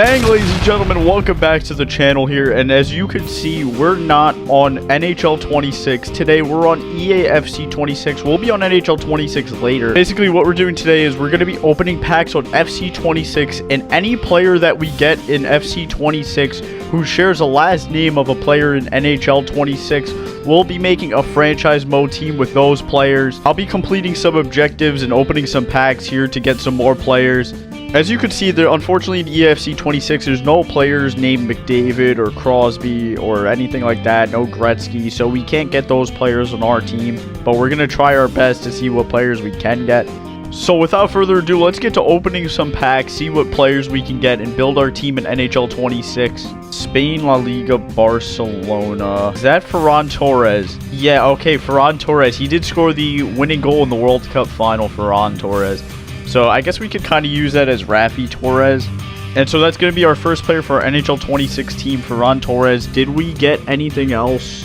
Bang, ladies and gentlemen, welcome back to the channel here, and as you can see, we're not on NHL 26 today. We're on EAFC 26. We'll be on NHL 26 later. Basically, what we're doing today is we're going to be opening packs on FC 26, and any player that we get in FC 26 who shares a last name of a player in NHL 26, we'll be making a franchise mode team with those players. I'll be completing some objectives and opening some packs here to get some more players. As you can see, there unfortunately in EAFC 26, there's no players named McDavid or Crosby or anything like that, no Gretzky, so we can't get those players on our team, but we're going to try our best to see what players we can get. So without further ado, let's get to opening some packs, see what players we can get, and build our team in NHL 26. Spain, La Liga, Barcelona. Is that Ferran Torres? Yeah, okay, Ferran Torres. He did score the winning goal in the World Cup final, Ferran Torres. So I guess we could kind of use that as Rafi Torres. And so that's going to be our first player for our NHL 26 team, Ferran Torres. Did we get anything else?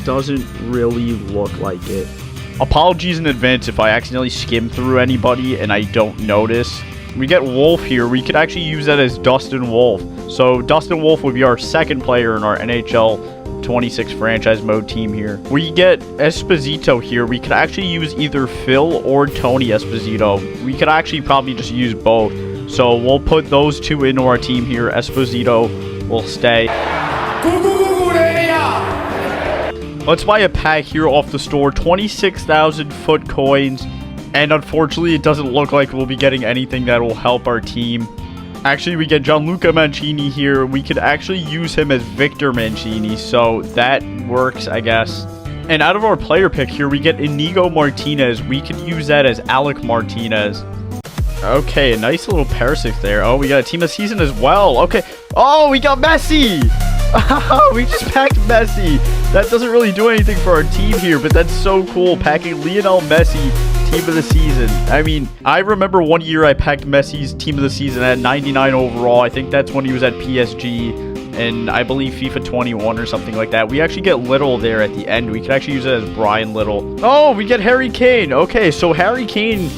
Doesn't really look like it. Apologies in advance if I accidentally skim through anybody and I don't notice. We get Wolf here. We could actually use that as Dustin Wolf. So Dustin Wolf would be our second player in our NHL 26 franchise mode team here. We get Esposito here. We could actually use either Phil or Tony Esposito. We could actually probably just use both. So we'll put those two into our team here. Esposito will stay. Let's buy a pack here off the store. 26,000 foot coins. And unfortunately, it doesn't look like we'll be getting anything that will help our team. Actually, we get Gianluca Mancini here. We could actually use him as Victor Mancini, so that works, I guess. And out of our player pick here, we get Inigo Martinez. We could use that as Alec Martinez. Okay, a nice little Perisic there. Oh, we got a team of season as well. Okay. Oh, we got Messi. We just packed Messi. That doesn't really do anything for our team here, but that's so cool. Packing Lionel Messi, team of the season. I mean, I remember one year I packed Messi's team of the season at 99 overall. I think that's when he was at PSG, and I believe FIFA 21 or something like that. We actually get Little there at the end. We could actually use it as Brian Little. Oh, we get Harry Kane. Okay, so Harry Kane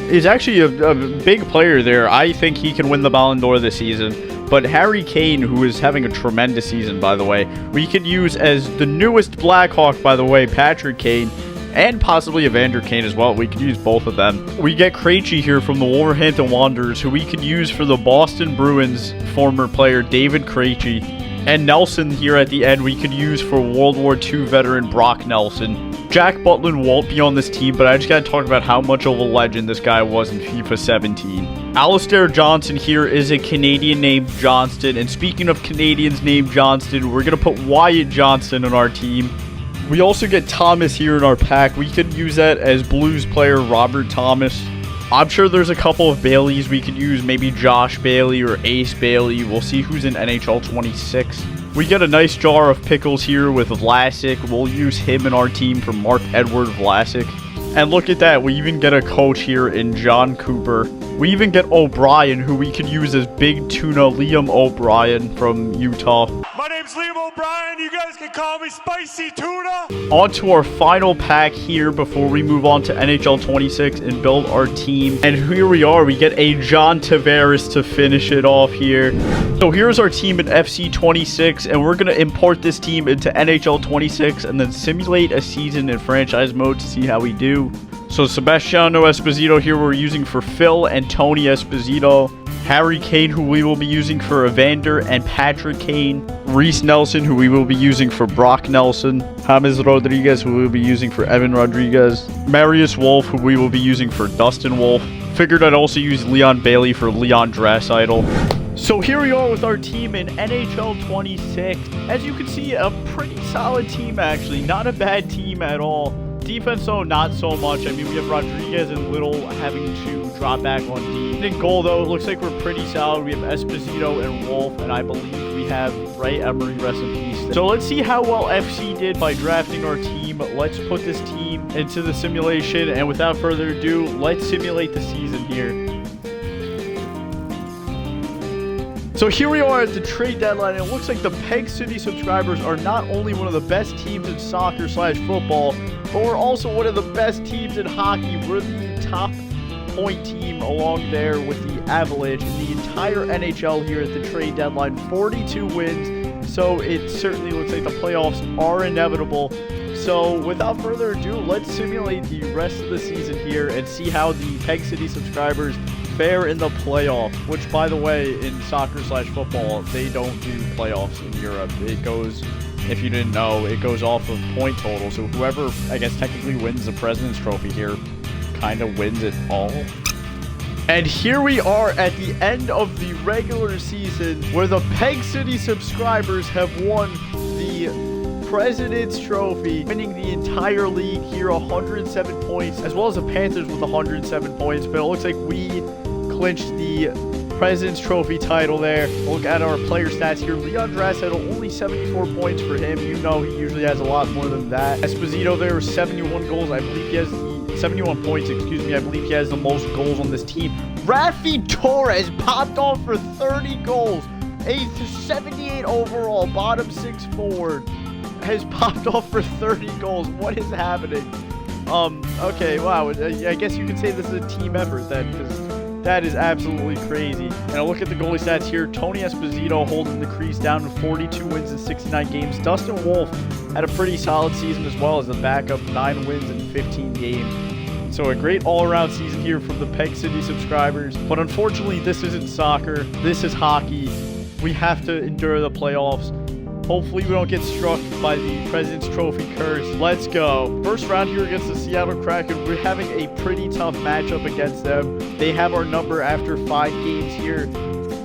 is actually a big player there. I think he can win the Ballon d'Or this season. But Harry Kane, who is having a tremendous season, by the way, we could use as the newest Blackhawk, by the way, Patrick Kane, and possibly Evander Kane as well. We could use both of them. We get Krejci here from the Wolverhampton Wanderers, who we could use for the Boston Bruins former player David Krejci. And Nelson here at the end we could use for World War II veteran Brock Nelson. Jack Butland won't be on this team, but I just gotta talk about how much of a legend this guy was in FIFA 17. Alistair Johnston here is a Canadian named Johnston. And speaking of Canadians named Johnston, we're gonna put Wyatt Johnston on our team. We also get Thomas here in our pack. We could use that as Blues player Robert Thomas. I'm sure there's a couple of Baileys we could use, maybe Josh Bailey or Ace Bailey. We'll see who's in NHL 26. We get a nice jar of pickles here with Vlasic. We'll use him in our team for Mark-Edward Vlasic. And look at that, we even get a coach here in John Cooper. We even get O'Brien, who we could use as Big Tuna Liam O'Brien from Utah. My name's Liam O'Brien. You guys can call me Spicy Tuna. On to our final pack here before we move on to NHL 26 and build our team. And here we are. We get a John Tavares to finish it off here. So here's our team in FC 26, and we're going to import this team into NHL 26 and then simulate a season in franchise mode to see how we do. So Sebastiano Esposito here we're using for Phil and Tony Esposito. Harry Kane, who we will be using for Evander and Patrick Kane. Reese Nelson, who we will be using for Brock Nelson. James Rodriguez, who we will be using for Evan Rodriguez. Marius Wolf, who we will be using for Dustin Wolf. Figured I'd also use Leon Bailey for Leon Draisaitl. So here we are with our team in NHL 26. As you can see, a pretty solid team actually. Not a bad team at all. Defense, though, not so much. I mean, we have Rodriguez and Little having to drop back on D. In goal, though, it looks like we're pretty solid. We have Esposito and Wolf, and I believe we have Ray Emery, rest in peace. So let's see how well FC did by drafting our team. Let's put this team into the simulation, and without further ado, let's simulate the season here. So here we are at the trade deadline, and it looks like the Peg City subscribers are not only one of the best teams in soccer/football, but we're also one of the best teams in hockey. We're the top point team along there with the Avalanche in the entire NHL here at the trade deadline. 42 wins, so it certainly looks like the playoffs are inevitable. So without further ado, let's simulate the rest of the season here and see how the Peg City subscribers fare in the playoffs, which, by the way, in soccer/football, they don't do playoffs in Europe. It goes, if you didn't know, it goes off of point total. So whoever, I guess, technically wins the President's Trophy here kind of wins it all. And here we are at the end of the regular season where the Peg City subscribers have won the President's Trophy, winning the entire league here, 107 points, as well as the Panthers with 107 points. But it looks like we clinched the President's Trophy title there. Look at our player stats here. Leon Draisaitl, only 74 points for him. You know he usually has a lot more than that. Esposito there, 71 goals. I believe he has the 71 points, excuse me. I believe he has the most goals on this team. Raffi Torres popped off for 30 goals. A 78 overall, bottom six forward, has popped off for 30 goals. What is happening? Okay, wow. I guess you could say this is a team effort then, because that is absolutely crazy. And I look at the goalie stats here. Tony Esposito holding the crease down to 42 wins in 69 games. Dustin Wolf had a pretty solid season as well as the backup, 9 wins in 15 games. So a great all-around season here from the Peg City subscribers. But unfortunately, this isn't soccer. This is hockey. We have to endure the playoffs. Hopefully we don't get struck by the President's Trophy curse. Let's go. First round here against the Seattle Kraken. We're having a pretty tough matchup against them. They have our number after 5 games here.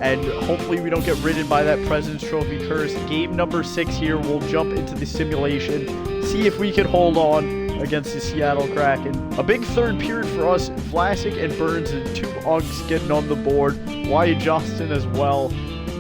And hopefully we don't get ridden by that President's Trophy curse. Game number 6 here. We'll jump into the simulation. See if we can hold on against the Seattle Kraken. A big third period for us. Vlasic and Burns and 2 Uggs getting on the board. Wyatt Johnston as well.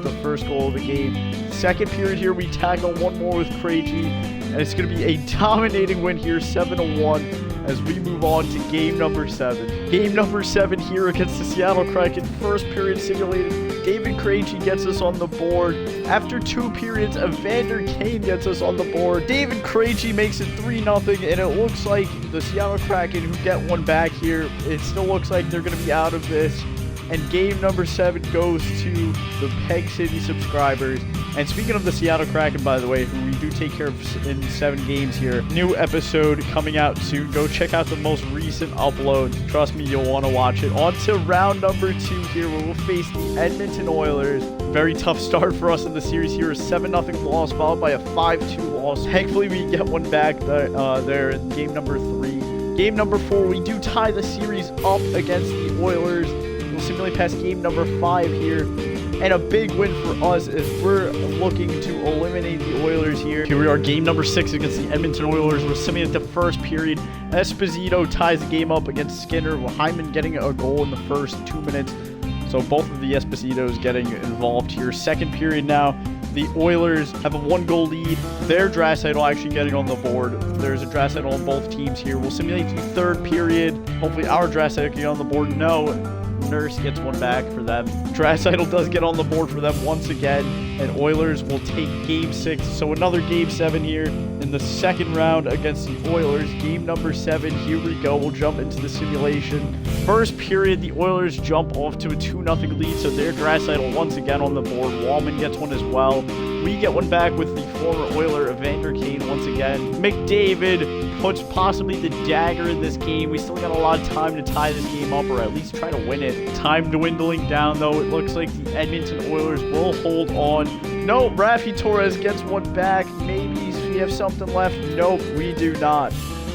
The first goal of the game. Second period here, we tackle one more with Krejci, and it's going to be a dominating win here, 7-1, as we move on to game number 7. Game number 7 here against the Seattle Kraken. First period simulated. David Krejci gets us on the board. After 2 periods, Evander Kane gets us on the board. David Krejci makes it 3-0, and it looks like the Seattle Kraken, who get one back here, it still looks like they're going to be out of this. And game number 7 goes to the Peg City subscribers. And speaking of the Seattle Kraken, by the way, who we do take care of in 7 games here, new episode coming out soon. Go check out the most recent upload. Trust me, you'll want to watch it. On to round number 2 here, where we'll face the Edmonton Oilers. Very tough start for us in the series here. A 7-0 loss, followed by a 5-2 loss. Thankfully, we get one back there in game number 3. Game number 4, we do tie the series up against the Oilers. We'll simulate past game number 5 here. And a big win for us as we're looking to eliminate the Oilers here. Here we are, game number 6 against the Edmonton Oilers. We're simulating the first period. Esposito ties the game up against Skinner, with Hyman getting a goal in the first 2 minutes. So both of the Espositos getting involved here. Second period now. The Oilers have a 1-goal lead. Their Draisaitl actually getting on the board. There's a Draisaitl on both teams here. We'll simulate the third period. Hopefully our Draisaitl can get on the board. No. Nurse gets one back for them. Draisaitl does get on the board for them once again, and Oilers will take game 6. So another game 7 here in the second round against the Oilers. Game number 7, here we go. We'll jump into the simulation. First period, the Oilers jump off to a 2-0 lead, so their Draisaitl once again on the board. Wallman gets one as well. We get one back with the former Oiler, Evander Kane, once again. McDavid puts possibly the dagger in this game. We still got a lot of time to tie this game up, or at least try to win it. Time dwindling down, though. It looks like the Edmonton Oilers will hold on. No, Raffi Torres gets one back. Maybe we have something left. Nope, we do not.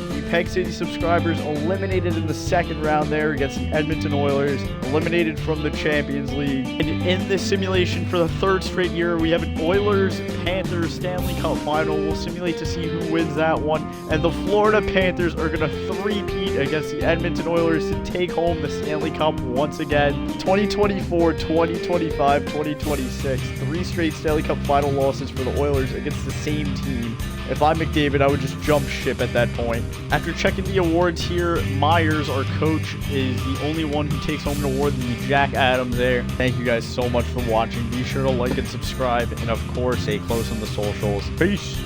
The Peg City subscribers eliminated in the second round there against the Edmonton Oilers, eliminated from the Champions League. And in this simulation for the 3rd straight year, we have an Oilers-Panthers Stanley Cup final. We'll simulate to see who wins that one. And the Florida Panthers are going to three-peat against the Edmonton Oilers to take home the Stanley Cup once again. 2024, 2025, 2026. 3 straight Stanley Cup final losses for the Oilers against the same team. If I'm McDavid, I would just jump ship at that point. After checking the awards here, Myers, our coach, is the only one who takes home an award, the Jack Adams there. Thank you guys so much for watching. Be sure to like and subscribe, and of course, stay close on the socials. Peace!